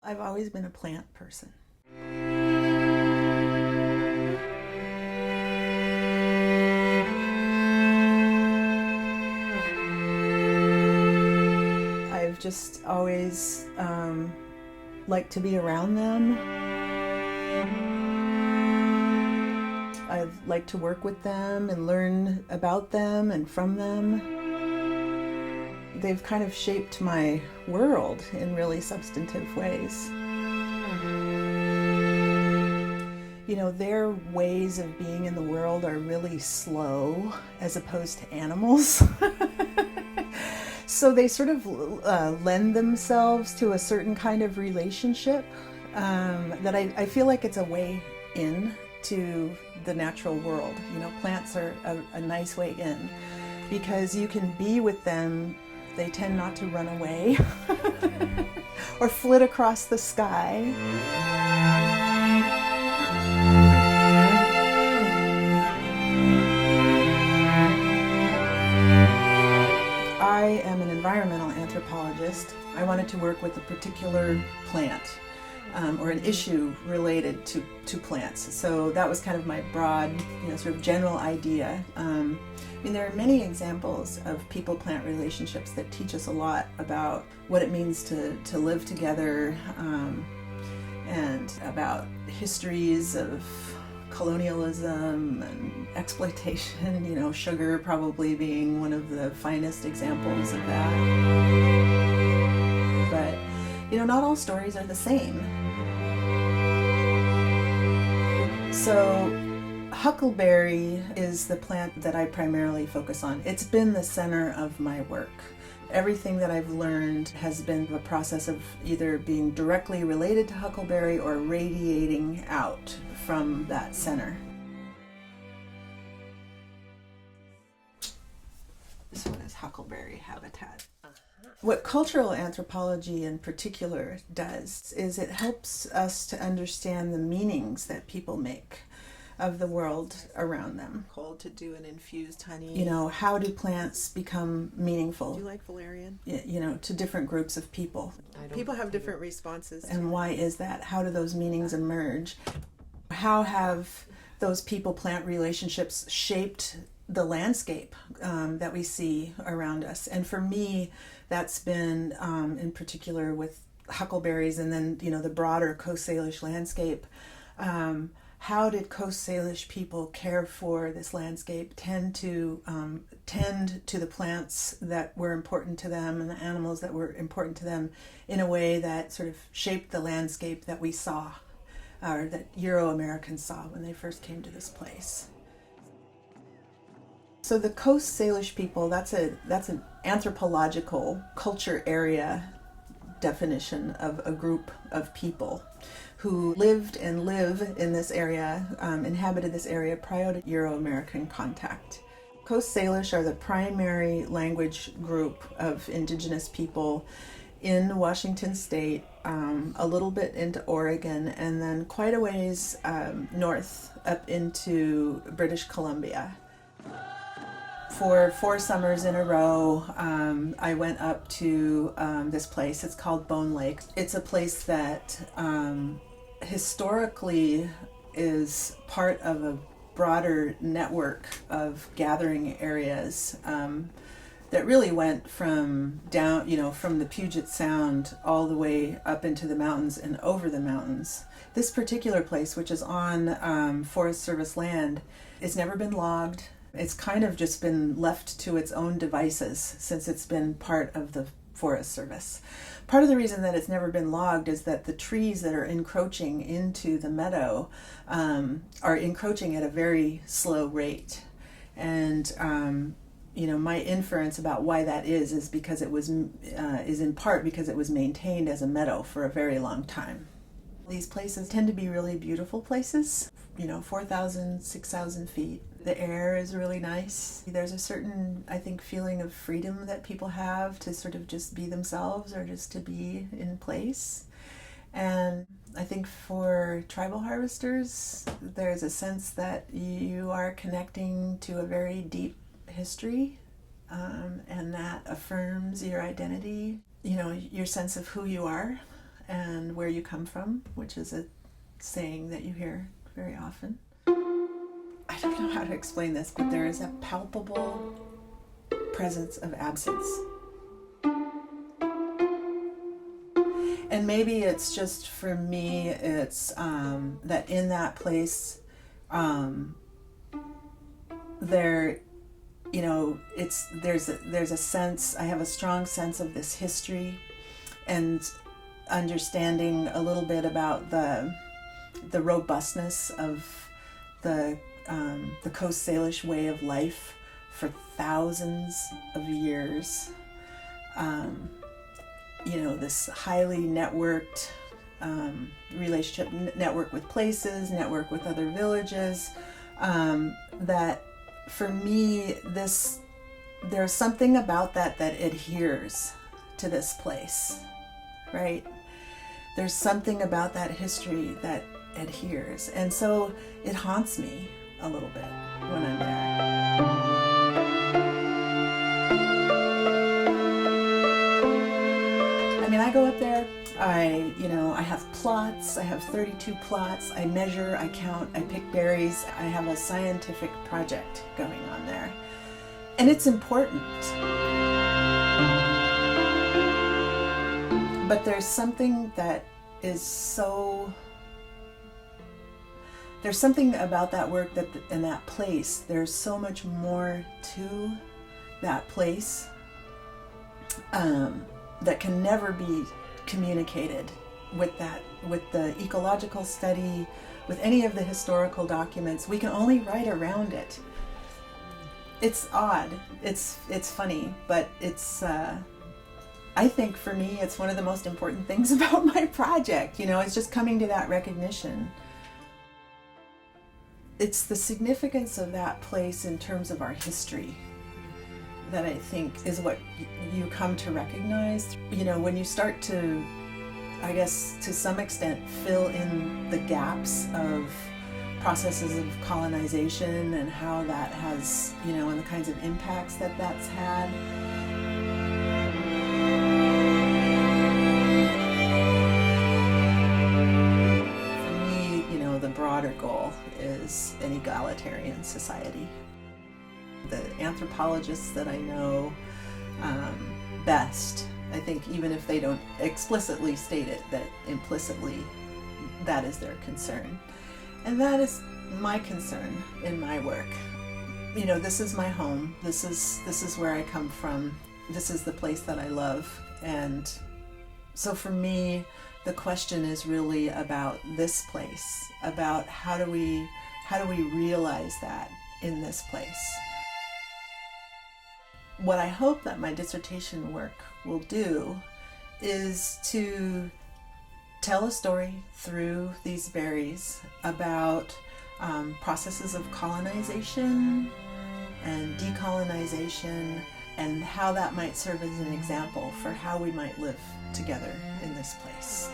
I've always been a plant person. I've just always liked to be around them. I've liked to work with them and learn about them and from them. They've kind of shaped my world in really substantive ways. You know, their ways of being in the world are really slow as opposed to animals. So they sort of lend themselves to a certain kind of relationship that I feel like it's a way in to the natural world. You know, plants are a nice way in because you can be with them. They tend not to run away or flit across the sky. I am an environmental anthropologist. I wanted to work with a particular plant or an issue related to plants. So that was kind of my broad, sort of general idea. There are many examples of people-plant relationships that teach us a lot about what it means to live together and about histories of colonialism and exploitation, sugar probably being one of the finest examples of that. But, not all stories are the same. So, Huckleberry is the plant that I primarily focus on. It's been the center of my work. Everything that I've learned has been the process of either being directly related to Huckleberry or radiating out from that center. This one is Huckleberry habitat. What cultural anthropology in particular does is it helps us to understand the meanings that people make of the world around them. Cold to do an infused honey. How do plants become meaningful? Do you like valerian? To different groups of people. People have different responses. And why is that? How do those meanings emerge? How have those people-plant relationships shaped the landscape that we see around us? And for me, that's been in particular with huckleberries and then, the broader Coast Salish landscape. How did Coast Salish people care for this landscape, tend to the plants that were important to them and the animals that were important to them in a way that sort of shaped the landscape that we saw, or that Euro-Americans saw when they first came to this place? So the Coast Salish people, that's an anthropological culture area definition of a group of people who lived and live in this area, inhabited this area prior to Euro-American contact. Coast Salish are the primary language group of indigenous people in Washington state, a little bit into Oregon, and then quite a ways north up into British Columbia. For 4 summers in a row, I went up to this place. It's called Bone Lake. It's a place that historically is part of a broader network of gathering areas that really went from down, from the Puget Sound all the way up into the mountains and over the mountains. This particular place, which is on Forest Service land, it's never been logged. It's kind of just been left to its own devices since it's been part of the Forest Service. Part of the reason that it's never been logged is that the trees that are encroaching into the meadow are encroaching at a very slow rate. And my inference about why that is because it was is in part because it was maintained as a meadow for a very long time. These places tend to be really beautiful places, 4,000, 6,000 feet. The air is really nice. There's a certain, I think, feeling of freedom that people have to sort of just be themselves or just to be in place. And I think for tribal harvesters, there's a sense that you are connecting to a very deep history, and that affirms your identity, your sense of who you are and where you come from, which is a saying that you hear very often. I don't know how to explain this, but there is a palpable presence of absence. And maybe it's just for me, it's that in that place, there, you know, there's a sense, I have a strong sense of this history and understanding a little bit about the robustness of the Coast Salish way of life for thousands of years. You know, this highly networked relationship, network with places, network with other villages, that for me, there's something about that adheres to this place, right? There's something about that history that adheres. And so it haunts me a little bit when I'm there. I mean, I go up there, I have plots, I have 32 plots, I measure, I count, I pick berries, I have a scientific project going on there. And it's important. But there's something that is there's something about that work and that place, there's so much more to that place that can never be communicated with the ecological study, with any of the historical documents. We can only write around it. It's odd, it's funny, but it's I think for me it's one of the most important things about my project. It's just coming to that recognition. It's the significance of that place in terms of our history that I think is what you come to recognize. When you start to, I guess, to some extent, fill in the gaps of processes of colonization and how that has, and the kinds of impacts that that's had. For me, the broader goal is an egalitarian society. The anthropologists that I know best, I think even if they don't explicitly state it, that implicitly that is their concern. And that is my concern in my work. This is my home. This is where I come from. This is the place that I love. And so for me, the question is really about this place, about how do we realize that in this place. What I hope that my dissertation work will do is to tell a story through these berries about processes of colonization and decolonization, and how that might serve as an example for how we might live together in this place.